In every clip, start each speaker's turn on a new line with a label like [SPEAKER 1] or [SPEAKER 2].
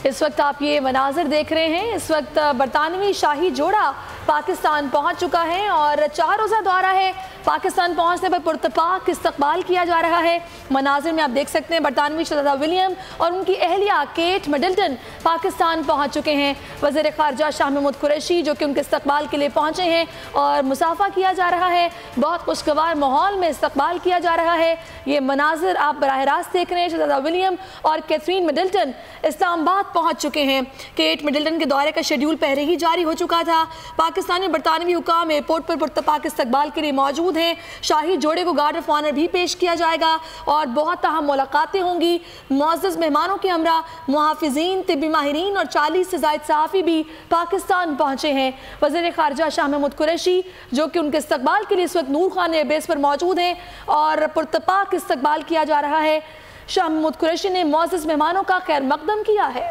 [SPEAKER 1] इस वक्त आप ये मनाजिर देख रहे हैं। इस वक्त बरतानवी शाही जोड़ा पाकिस्तान पहुंच चुका है और 4 रोज़ा दौरा है। पाकिस्तान पहुंचने पर पुरतपाक इस्तकबाल किया जा रहा है। मनाजिर में आप देख सकते हैं बरतानवी शहज़ादा विलियम और उनकी अहलिया केट मिडल्टन पाकिस्तान पहुंच चुके हैं। वज़ीर ख़ारजा शाह महमूद कुरैशी जो कि उनके इस्तकबाल के लिए पहुंचे हैं और मुसाफ़ा किया जा रहा है। बहुत खुशगवार माहौल में इस्तकबाल किया जा रहा है। ये मनाजिर आप बराह रास्त देख रहे हैं। शहज़ादा विलियम और कैथरीन मिडल्टन इस्लामाबाद पहुंच चुके हैं। केट मिडल्टन के दौरे का शेड्यूल पहले ही जारी हो चुका था। पाकिस्तानी बरतानवी हुकाम एयरपोर्ट पर पुरतपाक इस्तकबाल के लिए मौजूद हैं। शाही जोड़े को गार्ड ऑफ ऑनर भी पेश किया जाएगा और बहुत अहम मुलाकातें होंगी। मुअज़्ज़ज़ मेहमानों के हमरा मुहाफ़िज़ीन, तिब्बी माहिरीन और 40 से ज़ायद सहाफ़ी भी पाकिस्तान पहुँचे हैं। वज़ीर ख़ारजा शाह महमूद कुरैशी जो कि उनके इस्तकबाल के लिए इस वक्त नूर खान एयरबेस पर मौजूद हैं और पुरतपाक इस्तकबाल किया जा रहा है। शाह महमूद कुरैशी ने मुअज़्ज़ज़ मेहमानों का खैर मकदम किया है।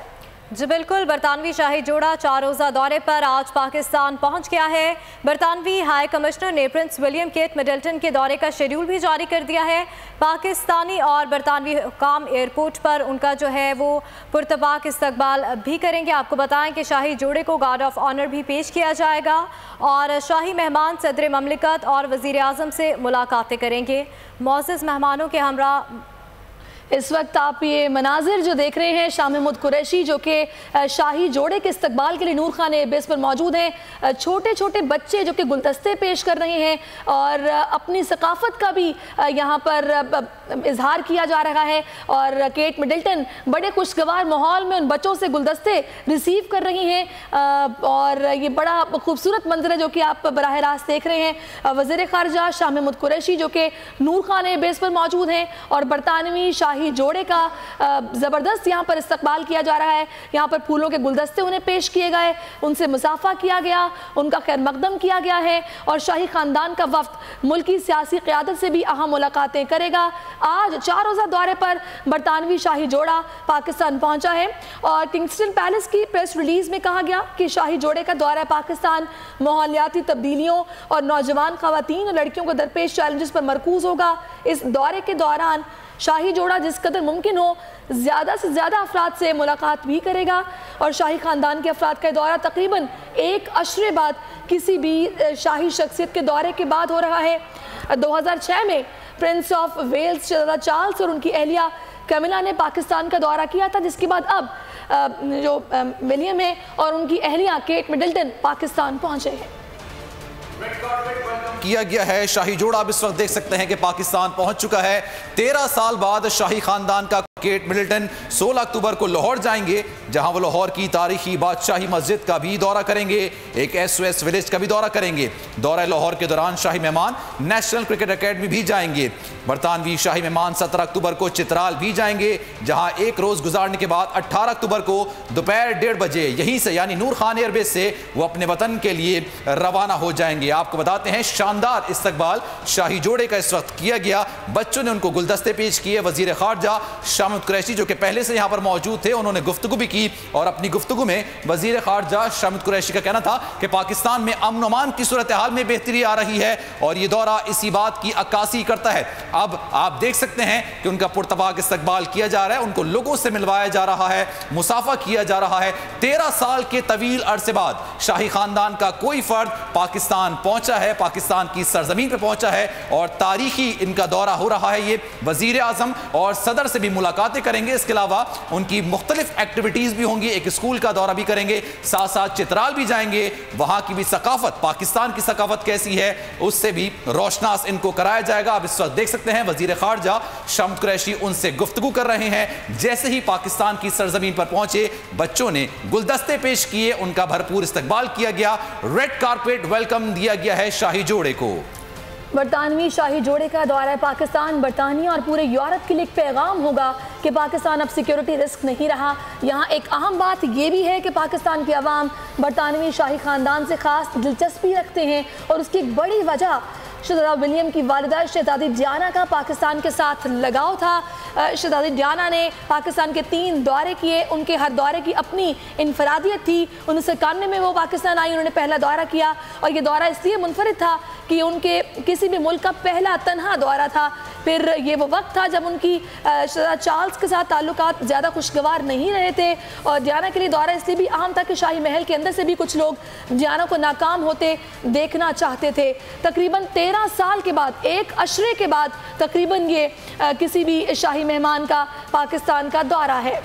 [SPEAKER 2] जी बिल्कुल, बरतानवी शाही जोड़ा 4 रोज़ा दौरे पर आज पाकिस्तान पहुंच गया है। बरतानवी हाई कमिश्नर ने प्रिंस विलियम केट मिडल्टन के दौरे का शेड्यूल भी जारी कर दिया है। पाकिस्तानी और बरतानवी हुकाम एयरपोर्ट पर उनका जो है वो पुरतपाक इस्तकबाल भी करेंगे। आपको बताएं कि शाही जोड़े को गार्ड ऑफ ऑनर भी पेश किया जाएगा और शाही मेहमान सदर ममलिकत और वज़ीर आज़म से मुलाकातें करेंगे। मुअज़्ज़ज़ मेहमानों के हमरा
[SPEAKER 1] इस वक्त आप ये मनाजिर जो देख रहे हैं, शाह महमूद कुरैशी जो कि शाही जोड़े के इस्तकबाल के लिए नूर खान एयरबेस पर मौजूद हैं। छोटे छोटे बच्चे जो कि गुलदस्ते पेश कर रहे हैं और अपनी सकाफ़त का भी यहाँ पर इजहार किया जा रहा है और केट मिडल्टन बड़े खुशगवार माहौल में उन बच्चों से गुलदस्ते रिसीव कर रही हैं और ये बड़ा खूबसूरत मंजर है जो कि आप बराह रास्त देख रहे हैं। वज़ीर ख़ारजा शाह महमूद कुरैशी जो कि नूर खान एयरबेस पर मौजूद हैं और बरतानवी शाही जोड़े का ज़बरदस्त यहाँ पर इस्तकबाल किया जा रहा है। यहाँ पर फूलों के गुलदस्ते उन्हें पेश किए गए, उनसे मुसाफा किया गया, उनका खैर मकदम किया गया है और शाही ख़ानदान का वफ़द मुल्की सियासी क़यादत से भी अहम मुलाकातें करेगा। आज 4 रोज़ा दौरे पर बरतानवी शाही जोड़ा पाकिस्तान पहुँचा है और किंगस्टन पैलेस की प्रेस रिलीज़ में कहा गया कि शाही जोड़े का दौरा पाकिस्तान माहौलियाती तब्दीलियों और नौजवान ख़वातीन और लड़कियों को दरपेश चैलेंजेस पर मरकूज़ होगा। इस दौरे के दौरान शाही जोड़ा जिस कदर मुमकिन हो ज़्यादा से ज़्यादा अफराद से मुलाकात भी करेगा और शाही ख़ानदान के अफराद का दौरा तकरीबन 1 अशरे बाद किसी भी शाही शख्सियत के दौरे के बाद हो रहा है। 2006 में Prince of Wales Shahzada Charles और उनकी अहलिया कैमिला ने पाकिस्तान का दौरा किया था, जिसके बाद अब जो विलियम है और उनकी अहलिया केट मिडल्टन पाकिस्तान पहुँचे हैं।
[SPEAKER 3] किया गया है। शाही जोड़ा आप इस वक्त देख सकते हैं कि पाकिस्तान पहुंच चुका है। 13 साल बाद शाही खानदान का केट मिडल्टन 16 अक्टूबर को लाहौर जाएंगे, जहां वो लाहौर की तारीखी बादशाही मस्जिद का भी दौरा करेंगे, एक SOS विलेज का भी दौरा करेंगे। दौरा लाहौर के दौरान शाही मेहमान नेशनल क्रिकेट अकेडमी भी जाएंगे। बरतानवी शाही मेहमान 17 अक्टूबर को चित्राल भी जाएंगे, जहां एक रोज गुजारने के बाद 18 अक्टूबर को दोपहर 1:30 बजे यहीं से यानी नूर खान एयरबेस से वो अपने वतन के लिए रवाना हो जाएंगे। आपको बताते हैं शानदार इस्तकबाल शाही जोड़े का इस वक्त किया गया। बच्चों ने उनको गुलदस्ते पेश किए। वजीर खारजा शाह महमूद कुरैशी जो कि पहले से यहां पर मौजूद थे, उन्होंने गुफ्तगू भी की और अपनी गुफ्तगू में वजीर खारजा शाह महमूद कुरैशी का कहना था कि पाकिस्तान में अमन अमान की सूरत हाल में बेहतरी आ रही है और ये दौरा इसी बात की अक्कासी करता है। अब आप देख सकते हैं कि उनका पुरतपाक इस्तकबाल किया जा रहा है, उनको लोगों से मिलवाया जा रहा है, मुसाफा किया जा रहा है। 13 साल के तवील अरसे बाद शाही खानदान का कोई फर्द पाकिस्तान पहुंचा है, पाकिस्तान की सरजमीन पर पहुंचा है और तारीखी इनका दौरा हो रहा है। ये वजीर आजम और सदर से भी मुलाकातें करेंगे। इसके अलावा उनकी मुख्तलिफ एक्टिविटीज भी होंगी, एक स्कूल का दौरा भी करेंगे, साथ साथ चित्राल भी जाएंगे, वहां की भी सकाफत, पाकिस्तान की सकाफत कैसी है उससे भी रोशनास इनको कराया जाएगा। आप इस वक्त देख सकते हैं वजीर खारजा शाह महमूद कुरैशी उनसे गुफ्तगू कर रहे हैं। जैसे ही पाकिस्तान की सरजमीन पर पहुंचे, बच्चों ने गुलदस्ते पेश किए, उनका भरपूर इस्तकबाल किया गया, रेड कारपेट वेलकम दिया गया है शाही जोड़े को।
[SPEAKER 1] बरतानवी शाही जोड़े का दौरा पाकिस्तान बरतानिया और पूरे यूरोप के लिए एक पैगाम होगा कि पाकिस्तान अब सिक्योरिटी रिस्क नहीं रहा। यहाँ एक अहम बात यह भी है कि पाकिस्तान की आवाम बरतानवी शाही ख़ानदान से ख़ास दिलचस्पी रखते हैं और उसकी एक बड़ी वजह शहज़ादा विलियम की वालिदा शहज़ादी डियाना का पाकिस्तान के साथ लगाव था। शहज़ादी डियाना ने पाकिस्तान के 3 दौरे किए, उनके हर दौरे की अपनी इनफरादियत थी। 1991 में वो पाकिस्तान आई, उन्होंने पहला दौरा किया और ये दौरा इसलिए मुनफरिद था कि उनके किसी भी मुल्क का पहला तन्हा दौरा था। फिर ये वो वक्त था जब उनकी चार्ल्स के साथ ताल्लुकात ज़्यादा खुशगवार नहीं रहे थे और डियाना के लिए दौरा इसलिए भी अहम था कि शाही महल के अंदर से भी कुछ लोग डियाना को नाकाम होते देखना चाहते थे। तकरीबन 13 साल के बाद, एक अशरे के बाद तकरीबन ये किसी भी शाही मेहमान का पाकिस्तान का दौरा है।